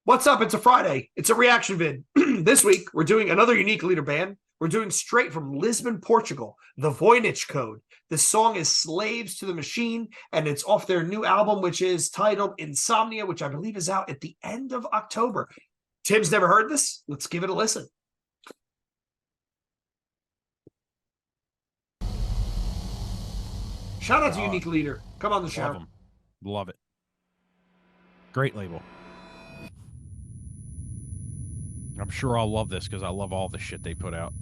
What's up? It's a Friday. It's a reaction vid. This week, we're doing another unique leader band. We're doing straight from Lisbon, Portugal, the Voynich Code. This song is Slaves to the Machine, and it's off their new album, which is titled Insomnia, which I believe is out at the end of October. Tim's never heard this. Let's give it a listen. Shout out to Unique Leader. Come on the show. Love them. Love it. Great label. I'm sure I'll love this because I love all the shit they put out.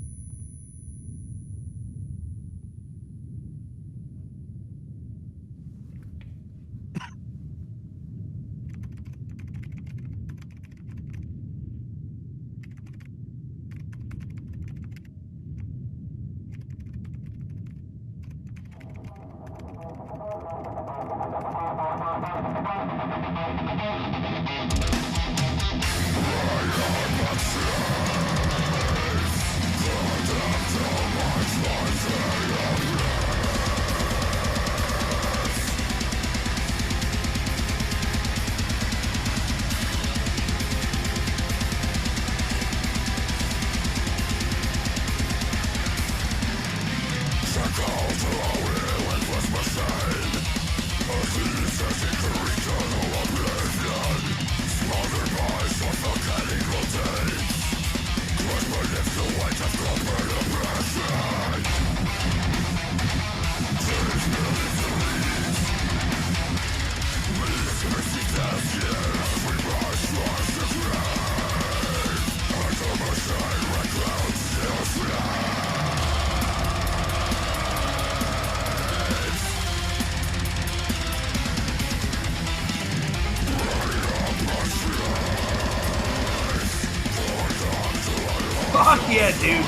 Fuck yeah, dude.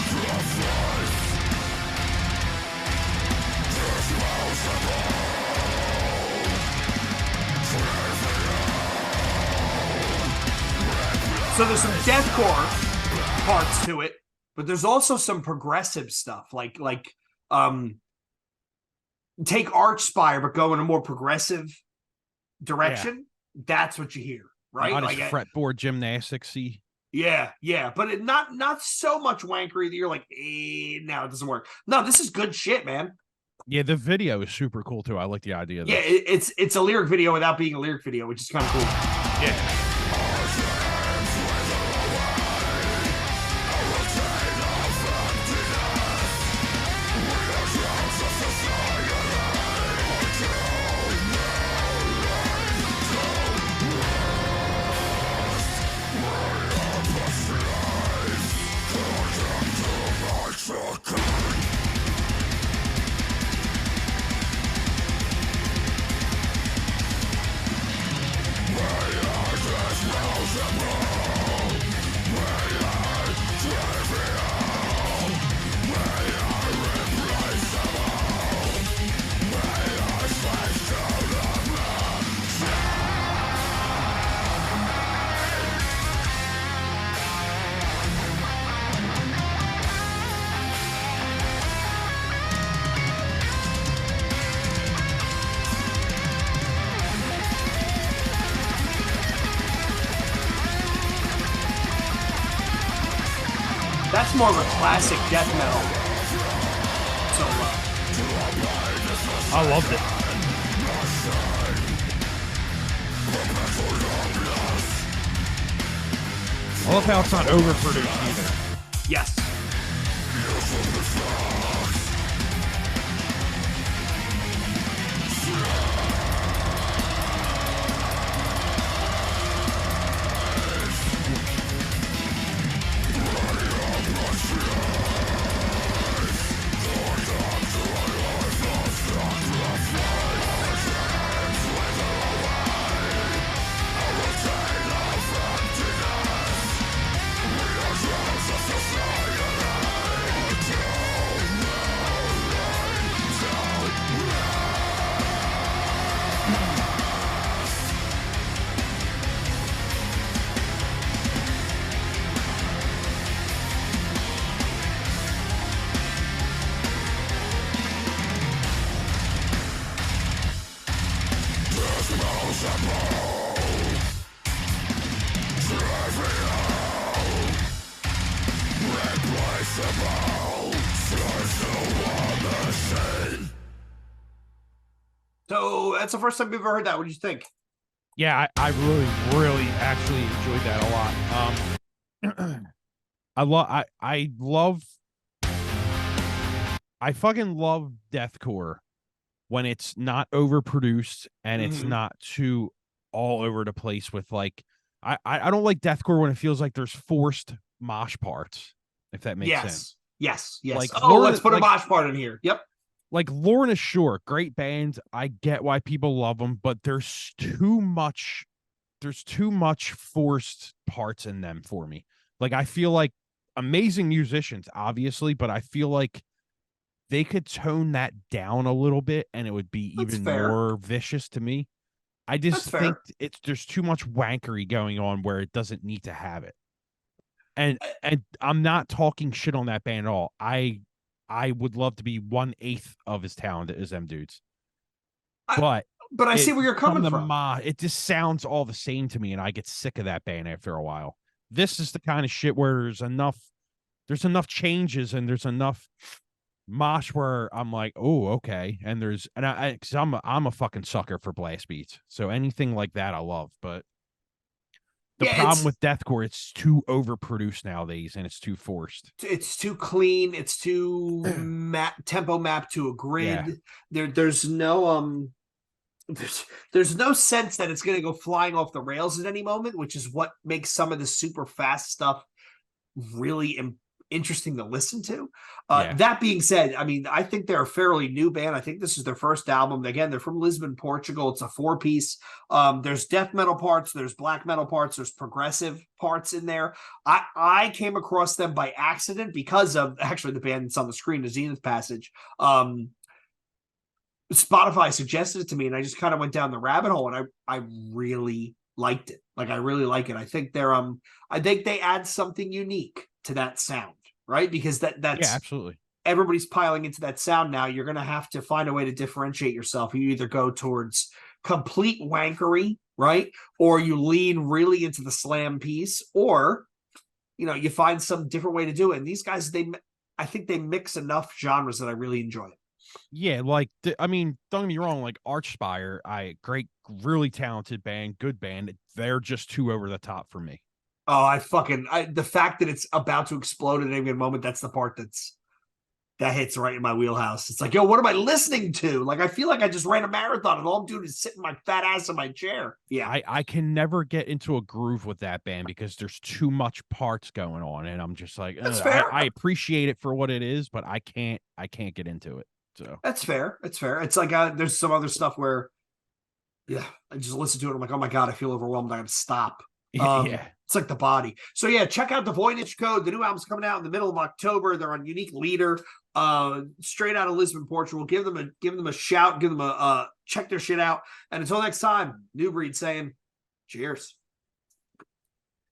So there's some deathcore parts to it, but there's also some progressive stuff, like take Archspire, but go in a more progressive direction. Yeah. That's what you hear, right? Not like fretboard gymnastics-y. Yeah, but it not so much wankery that you're like, no, it doesn't work. No, this is good shit, man. Yeah, the video is super cool too. I like the idea of this. Yeah, it's a lyric video without being a lyric video, which is kind of cool. Yeah. That's more of a classic death metal. So I loved it. I love how it's not overproduced either. Yes. that's the first time we've ever heard that. What do you think? Yeah, I really actually enjoyed that a lot. I fucking love deathcore when it's not overproduced and it's Mm-hmm. not too all over the place with like I don't like deathcore when it feels like there's forced mosh parts, if that makes sense. Yes. Yes. Yes. Like Oh, let's Lorna put a mosh part in here. Yep. like Lorna Shore, great band. I get why people love them, but there's too much forced parts in them for me. Like I feel like amazing musicians, obviously, but I feel like they could tone that down a little bit and it would be That's even fair. more vicious to me. I just That's think fair. there's too much wankery going on where it doesn't need to have it. And I, I'm not talking shit on that band at all. I would love to be 1/8 of his talent as them dudes. I, But but I see where you're coming from. it just sounds all the same to me and I get sick of that band after a while. This is the kind of shit where there's enough changes and there's enough mosh where I'm like, oh, okay. And cause I'm a fucking sucker for blast beats. So anything like that I love. But the Yeah, problem with deathcore, it's too overproduced nowadays and it's too forced. it's too clean. It's too tempo mapped to a Yeah. grid. There's no there's no sense that it's going to go flying off the rails at any moment, which is what makes some of the super fast stuff really interesting to listen to. Yeah. That being said, I mean, I think they're a fairly new band. I think this is their first album. Again, they're from Lisbon, Portugal. It's a 4-piece. There's death metal parts, there's black metal parts, there's progressive parts in there. I came across them by accident because of actually the band that's on the screen, the Zenith Passage. Spotify suggested it to me, and I just kind of went down the rabbit hole, and I really liked it. Like I really like it. I think I think they add something unique to that sound, right? Because Yeah, that's absolutely. everybody's piling into that sound now. You're gonna have to find a way to differentiate yourself. You either go towards complete wankery, right? Or you lean really into the slam piece, or you find some different way to do it. And these guys, I think they mix enough genres that I really enjoy it. Yeah, like I mean, don't get me wrong, like Archspire, great, really talented band, good band. They're just too over the top for me. Oh, the fact that it's about to explode at any given moment, that's the part that hits right in my wheelhouse. It's like, yo, what am I listening to? Like, I feel like I just ran a marathon and all I'm doing is sitting my fat ass in my chair. Yeah. I can never get into a groove with that band because there's too much parts going on, and I'm just like, That's fair. I appreciate it for what it is, but I can't get into it. So That's fair. It's fair. It's like there's some other stuff where, yeah, I just listen to it. I'm like, oh my God, I feel overwhelmed. I gotta stop. yeah. It's like the body. So yeah, check out the Voynich Code. The new album's coming out in the middle of October. They're on Unique Leader, straight out of Lisbon, Portugal. Give them a shout. Give them a check their shit out. And until next time, New Breed saying, cheers.